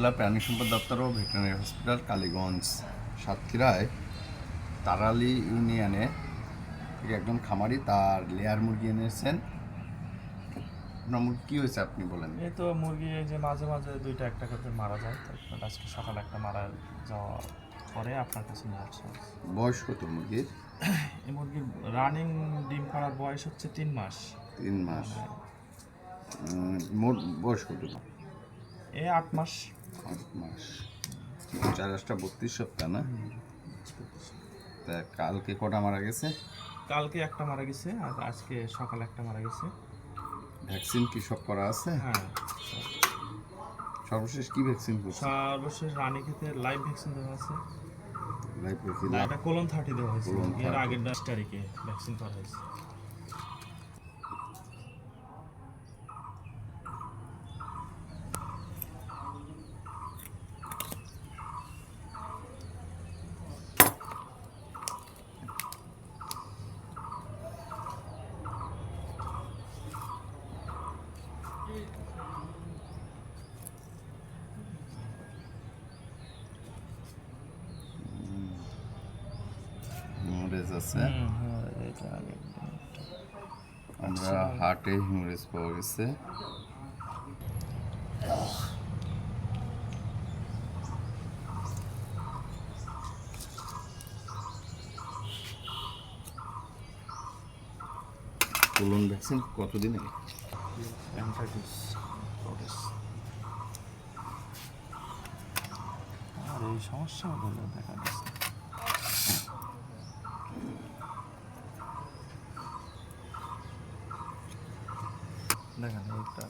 জেলা প্রাণী সম্পদ দপ্তর ও ভেটেরিনারি হসপিটাল কালীগঞ্জ সাতক্ষীরায় তারালি ইউনিয়নে থেকে একজন খামারি তার লেয়ার মুরগি এনেছেন। আপনার মুরগি কী হয়েছে আপনি বলেন? এই তো মুরগি এই যে মাঝে মাঝে দুইটা একটা করে মারা যায়, তারপর আজকে সকালে একটা মারা যাওয়া পরে আপনার কাছে নিয়ে আসছে। বয়স কত মুরগির? এই মুরগির রানিং ডিম পাড়ার বয়স হচ্ছে 3 মাস। 3 মাস। মোট বয়স কত? এই 8 মাস। 8 মাস। 4টা 32 সপ্তাহ না? তা কালকে কটা মারা গেছে? কালকে একটা মারা গেছে আর আজকে সকালে একটা মারা গেছে। ভ্যাকসিন কি সব করা আছে? হ্যাঁ, সর্বশেষ কি ভ্যাকসিন করছে? সর্বশেষ রানী খেতে লাইভ ভ্যাকসিন দেওয়া আছে। লাইভ ভ্যাকসিন এটা কোলন 30 দেওয়া হয়েছে। কোলন এর 30 আগের 10 তারিখে ভ্যাকসিন করা হয়েছে। হিমোরেজ আছে। এটা আগে আমরা হার্টে হিমোরেজ পাওয়া গেছে। কোলন ভ্যাকসিন কতদিন আগে? আর এই সমস্যা হলো দেখা দিচ্ছে। দেখেন এইটা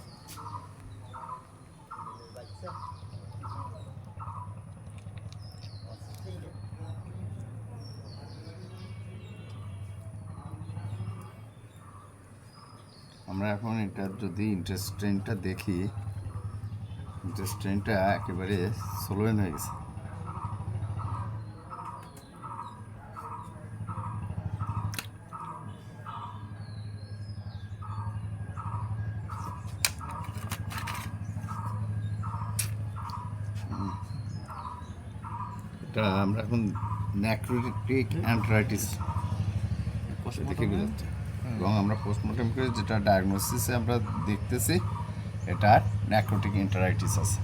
আমরা এখন এটা যদি ইন্টারেস্টেনটা দেখি, ইন্টারেস্টেনটা একেবারে সোলোয়েন হয়ে গেছে। এটা আমরা এখন নেক্রোটিক অ্যান্ট্রাইটিস দেখে বোঝাচ্ছে, এবং আমরা পোস্টমর্টম করে যেটা ডায়াগনোসিসে আমরা দেখতেছি এটা নেক্রোটিক এন্টারাইটিস আছে।